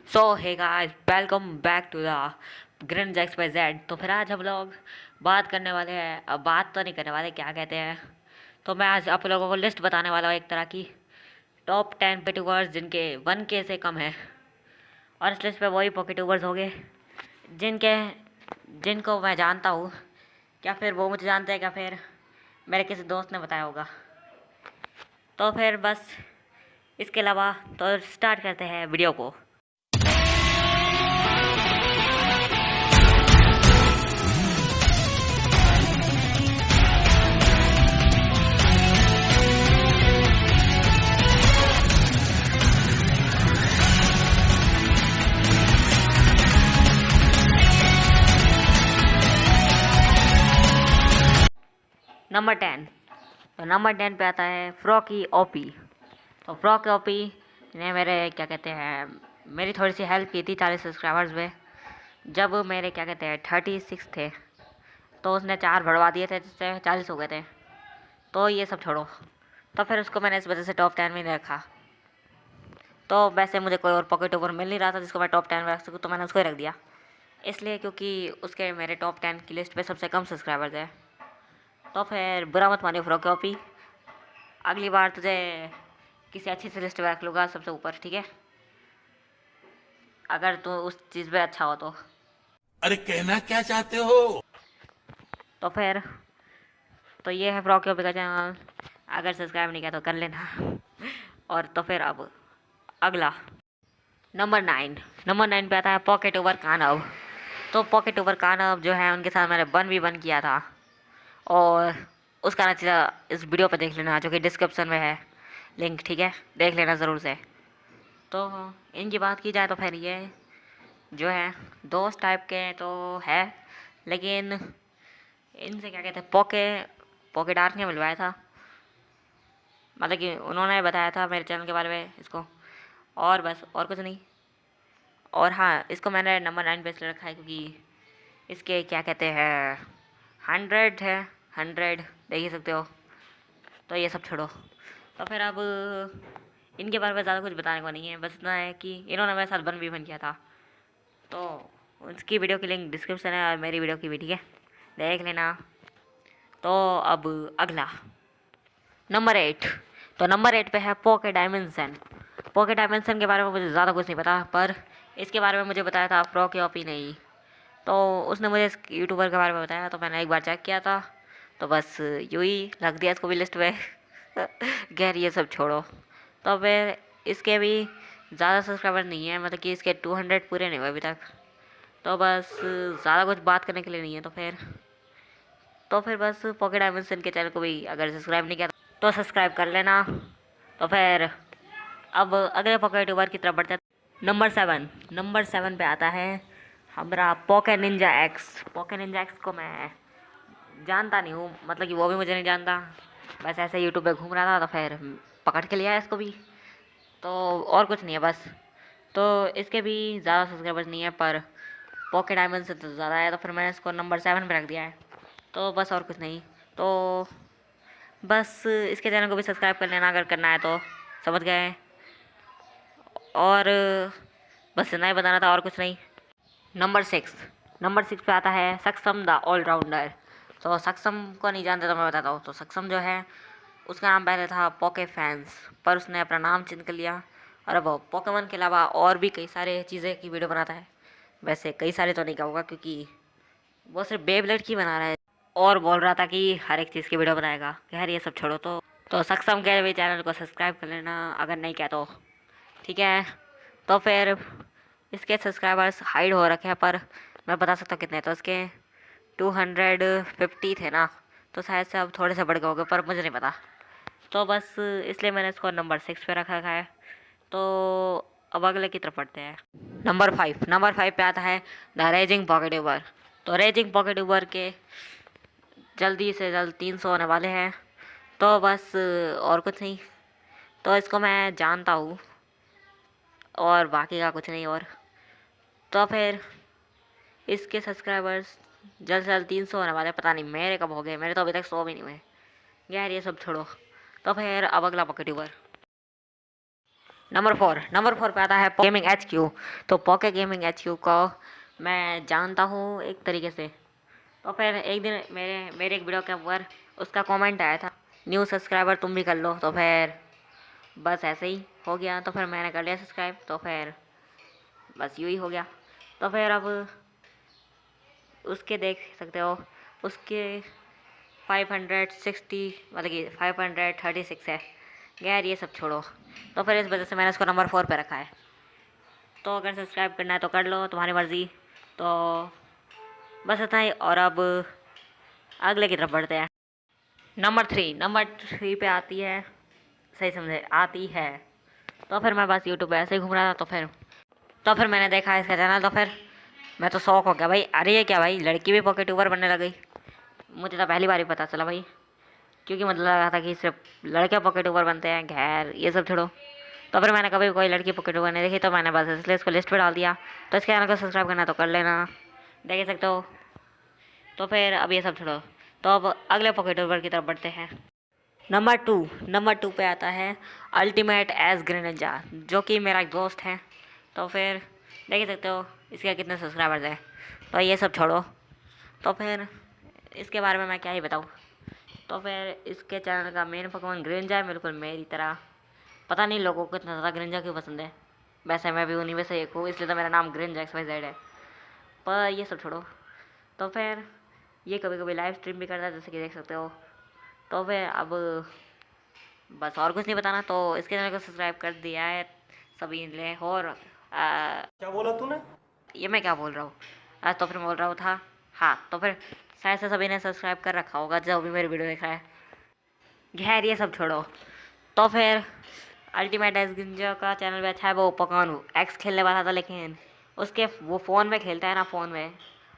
So hey guys, welcome back to the Grinj X Y Z. तो फिर आज हम लोग बात करने वाले हैं, अब बात तो नहीं करने वाले, क्या कहते हैं। तो मैं आज आप लोगों को लिस्ट बताने वाला हूँ, एक तरह की टॉप 10 यूट्यूबर्स जिनके 1K से कम है। और इस लिस्ट पे वही यूट्यूबर्स हो गए जिनके जिनको मैं जानता हूँ, क्या फिर वो मुझे जानते हैं, क्या फिर मेरे किसी दोस्त ने बताया होगा। तो फिर बस इसके अलावा तो स्टार्ट करते हैं वीडियो को। नंबर 10। तो नंबर 10 पे आता है फ्रॉकी ओपी। तो फ्रॉकी ओपी ने मेरे क्या कहते हैं मेरी थोड़ी सी हेल्प की थी 40 सब्सक्राइबर्स में। जब मेरे क्या कहते हैं 36 थे तो उसने 4 बढ़वा दिए थे, जिससे 40 हो गए थे। तो ये सब छोड़ो, तो फिर उसको मैंने इस वजह से टॉप 10 में नहीं रखा। तो वैसे मुझे कोई और पॉकेट ओवर मिल नहीं रहा था जिसको मैं टॉप 10 में रख सकूँ, तो मैंने उसको ही रख दिया, इसलिए क्योंकि उसके मेरे टॉप 10 की लिस्ट पे सबसे कम सब्सक्राइबर्स है। तो फिर बुरा मत मानियो फ्रॉकी ओपी, अगली बार तुझे किसी अच्छी सी लिस्ट में रख लूँगा सबसे ऊपर, ठीक है, अगर तू उस चीज़ में अच्छा हो तो। अरे कहना क्या चाहते हो? तो फिर तो ये है फ्रॉक का चैनल, अगर सब्सक्राइब नहीं किया तो कर लेना। और तो फिर अब अगला नंबर 9। नंबर 9 पे आता है पॉकेट ओवर कानव। तो पॉकेट ओवर कानव जो है, उनके साथ मैंने 1v1 किया था, और उसका नतीजा इस वीडियो पे देख लेना, जो कि डिस्क्रिप्शन में है लिंक, ठीक है, देख लेना ज़रूर से। तो इनकी बात की जाए तो फिर ये जो है दोस्त टाइप के तो है, लेकिन इनसे क्या कहते हैं पॉकेट आर्क ने मिलवाया था, मतलब कि उन्होंने बताया था मेरे चैनल के बारे में इसको, और बस, और कुछ नहीं। और हाँ, इसको मैंने नंबर 9 पे इसलिए रखा है क्योंकि इसके क्या कहते हैं 100 है, 100 देख ही सकते हो। तो ये सब छोड़ो, तो फिर अब इनके बारे में ज़्यादा कुछ बताने को नहीं है, बस इतना है कि इन्होंने मेरे साथ 1v1 किया था। तो उसकी वीडियो की लिंक डिस्क्रिप्शन है, और मेरी वीडियो की भी, ठीक है, देख लेना। तो अब अगला नंबर 8। तो नंबर 8 पे है पोके डायमेंसन। पोके डायमेंसन के बारे में मुझे ज़्यादा कुछ नहीं पता, पर इसके बारे में मुझे बताया था फ्रॉकी ओपी नहीं। तो उसने मुझे इस यूट्यूबर के बारे में बताया, तो मैंने एक बार चेक किया था, तो बस यूँ ही रख दिया इसको भी लिस्ट में। खैर ये सब छोड़ो, तो फिर इसके भी ज़्यादा सब्सक्राइबर नहीं है, मतलब कि इसके 200 पूरे नहीं हुए अभी तक। तो बस ज़्यादा कुछ बात करने के लिए नहीं है। तो फिर बस पॉकेट डायमेंशन के चैनल को भी अगर सब्सक्राइब नहीं किया तो सब्सक्राइब कर लेना। तो फिर अब अगले पॉकेट यूट्यूबर की तरफ बढ़ते हैं। नंबर 7 पे आता है हमारा pocket Ninja x. Pocket Ninja x को मैं जानता नहीं हूँ, मतलब कि वो भी मुझे नहीं जानता, बस ऐसे यूट्यूब पे घूम रहा था तो फिर पकड़ के लिया इसको भी। तो और कुछ नहीं है बस। तो इसके भी ज़्यादा सब्सक्राइबर्स नहीं है, पर पॉकेट डायमंड से तो ज़्यादा है, तो फिर मैंने इसको नंबर 7 पे रख दिया है। तो बस और कुछ नहीं। तो बस इसके चैनल को भी सब्सक्राइब कर लेना अगर करना है तो, समझ गए। और बस इतना ही बताना था, और कुछ नहीं। नंबर 6 पे आता है सक्षम द ऑलराउंडर। तो सक्षम को नहीं जानते तो मैं बताता हूँ। तो सक्षम जो है, उसका नाम पहले था पोके फैंस, पर उसने अपना नाम चेंज कर लिया, और अब वो पोकेमॉन के अलावा और भी कई सारे चीज़ें की वीडियो बनाता है। वैसे कई सारे तो नहीं कहूँगा, क्योंकि वो सिर्फ बेब्लेड की बना रहा है, और बोल रहा था कि हर एक चीज़ की वीडियो बनाएगा। खैर ये सब छोड़ो। तो सक्षम के भी चैनल को सब्सक्राइब कर लेना अगर नहीं किया तो, ठीक है। तो फिर इसके सब्सक्राइबर्स हाइड हो रखे हैं, पर मैं बता सकता हूँ कितने। तो इसके 250 थे ना, तो शायद से अब थोड़े से बढ़ गए होंगे, पर मुझे नहीं पता। तो बस इसलिए मैंने इसको नंबर 6 पे रखा है। तो अब अगले की तरफ बढ़ते हैं। नंबर 5 पे आता है द रेजिंग पॉकेट यूबर। तो रेजिंग पॉकेट यूबर के जल्दी से जल्द 300 होने वाले हैं। तो बस और कुछ नहीं। तो इसको मैं जानता हूँ, और बाकी का कुछ नहीं। और तो फिर इसके सब्सक्राइबर्स जल्द से जल्द 300 होने वाले, पता नहीं मेरे कब हो गए, मेरे तो अभी तक 100 भी नहीं हुए। यार ये सब छोड़ो, तो फिर अब अगला पॉकेट यूबर। नंबर 4 पे आता है गेमिंग HQ। तो पॉकेट गेमिंग HQ को मैं जानता हूँ एक तरीके से। तो फिर एक दिन मेरे एक वीडियो के ऊपर उसका कमेंट आया था, न्यू सब्सक्राइबर तुम भी कर लो। तो फिर बस ऐसे ही हो गया, तो फिर मैंने कर लिया सब्सक्राइब। तो फिर बस यूँ ही हो गया। तो फिर अब उसके देख सकते हो, उसके 560 मतलब कि 536 है। यार ये सब छोड़ो। तो फिर इस वजह से मैंने इसको नंबर 4 पे रखा है। तो अगर सब्सक्राइब करना है तो कर लो, तुम्हारी मर्ज़ी। तो बस इतना ही, और अब अगले की तरफ बढ़ते हैं। नंबर 3 पे आती है, सही समझे, आती है। तो फिर मैं बस यूट्यूब पे ऐसे ही घूम रहा था, तो फिर मैंने देखा इसका चैनल। तो फिर मैं तो शौक हो गया भाई, अरे ये क्या भाई, लड़की भी पॉकेट यूबर बनने लग गई। मुझे तो पहली बार ही पता चला भाई, क्योंकि मतलब लगा था कि सिर्फ लड़के पॉकेट यूबर बनते हैं। खैर ये सब छोड़ो। तो फिर मैंने कभी कोई लड़की पॉकेट यूबर नहीं देखी, तो मैंने बस इसलिए इसको लिस्ट पे डाल दिया। तो इसके चैनल को सब्सक्राइब करना है तो कर लेना, देख ही सकते हो। तो फिर अब ये सब छोड़ो, तो अब अगले पॉकेट यूबर की तरफ बढ़ते हैं। नंबर 2 पे आता है अल्टीमेट एज ग्रेनिंजा, जो कि मेरा एक दोस्त है। तो फिर देख ही सकते हो इसके कितने सब्सक्राइबर्स हैं। तो ये सब छोड़ो, तो फिर इसके बारे में मैं क्या ही बताऊँ। तो फिर इसके चैनल का मेन पकवान ग्रेनिंजा है, बिल्कुल मेरी तरह। पता नहीं लोगों को इतना ज़्यादा ग्रेनिंजा क्यों पसंद है। वैसे मैं भी उन्हीं में से एक हूँ, इसलिए तो मेरा नाम ग्रेनिंजा XYZ है। पर ये सब छोड़ो, तो फिर ये कभी कभी लाइव स्ट्रीम भी करता है, जैसे कि देख सकते हो। तो फिर अब बस और कुछ नहीं बताना, तो इसके चैनल को सब्सक्राइब कर दिया है सभी ने। और क्या बोला तूने? ये मैं क्या बोल रहा हूँ आज, तो फिर बोल रहा हूँ था हाँ। तो फिर शायद से सभी ने सब्सक्राइब कर रखा होगा जो भी मेरी वीडियो देख रहा है। खैर ये सब छोड़ो, तो फिर अल्टीमेट एज ग्रेनिंजा का चैनल भी अच्छा है। वो पकान X खेलने वाला था, लेकिन उसके वो फ़ोन में खेलता है ना, फ़ोन में,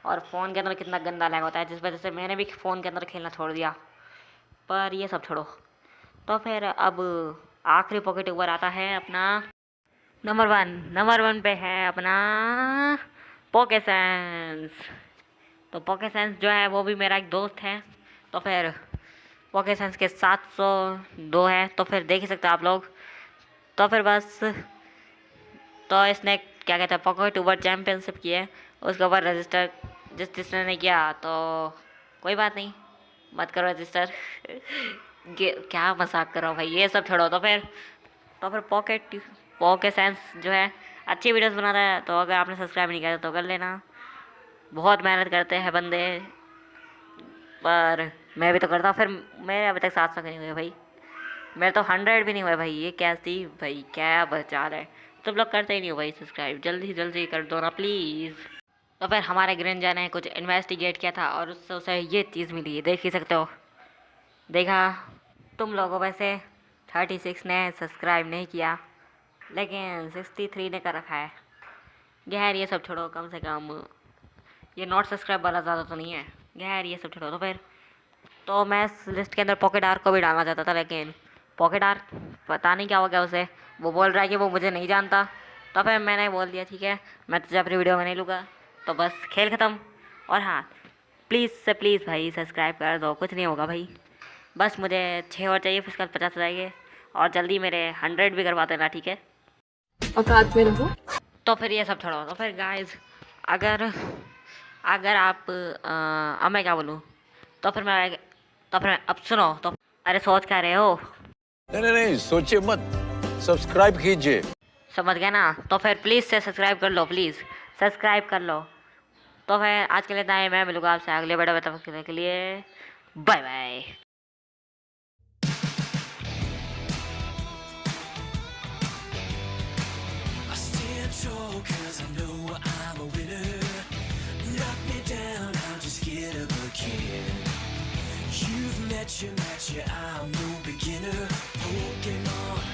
और फ़ोन के अंदर कितना गंदा लैग होता है, जिस वजह से मैंने भी फ़ोन के अंदर खेलना छोड़ दिया। पर ये सब छोड़ो, तो फिर अब आखिरी पॉकेट यूबर आता है अपना नंबर 1 पे है अपना पोकेसेंस। तो पोकेसेंस जो है वो भी मेरा एक दोस्त है। तो फिर पोकेसेंस के 702 है, तो फिर देख ही सकते हो आप लोग। तो फिर बस, तो इसने क्या कहते हैं पॉकेट यूबर चैम्पियनशिप की है, उसके ऊपर रजिस्टर जिसने नहीं किया तो कोई बात नहीं, मत करो रजिस्टर। क्या मजाक करो भाई, ये सब छोड़ो। तो फिर पोकेसेंस जो है अच्छी वीडियोस बनाता है। तो अगर आपने सब्सक्राइब नहीं किया तो कर लेना, बहुत मेहनत करते हैं बंदे। पर मैं भी तो करता हूँ। फिर मेरे अभी तक 700 नहीं हुए भाई, मेरे तो 100 भी नहीं हुए भाई। ये कैसी भाई, क्या बचा रहा है। तुम लोग करते ही नहीं हो भाई सब्सक्राइब, जल्दी कर दो ना प्लीज़। तो फिर हमारे ग्रेनिंजा ने कुछ इन्वेस्टिगेट किया था, और उससे उसे ये चीज़ मिली, देख ही सकते हो। देखा, तुम लोगों में से 36 ने सब्सक्राइब नहीं किया, लेकिन 63 ने कर रखा है। गैर ये सब छोड़ो, कम से कम ये नॉट सब्सक्राइब वाला ज़्यादा तो नहीं है। गैर ये सब छोड़ो, तो मैं इस लिस्ट के अंदर पॉकेट आर्क को भी डालना चाहता था, लेकिन पॉकेट आर्क पता नहीं क्या हो गया उसे। वो बोल रहा है कि वो मुझे नहीं जानता। तो फिर मैंने बोल दिया ठीक है, मैं तुझे अपनी वीडियो में नहीं लूँगा। तो बस खेल ख़त्म। और हाँ, प्लीज़ से प्लीज़ भाई सब्सक्राइब कर दो, कुछ नहीं होगा भाई। बस मुझे 6 और चाहिए, फिर उसके बाद 50 हो जाएंगे। और जल्दी मेरे 100 भी करवा देना, ठीक है। औकात में रहो। तो फिर ये सब छोड़ो। तो फिर गाइस, अगर आप अब मैं क्या बोलूँ, तो फिर अब सुनो। तो अरे सोच क्या रहे हो, नहीं सोचिए मत, सब्सक्राइब कीजिए। समझ गए ना। तो फिर प्लीज़ से सब्सक्राइब कर लो, प्लीज़ सब्सक्राइब कर लो। तो फिर आज के लिए इतना ही, मैं मिलूँगा आपसे अगले वीडियो में, तब तक के लिए bye bye. Tall 'cause I know I'm a winner. Knock me down, I'm just scared of a kid. You've met your match, yeah, I'm no beginner. Pokemon,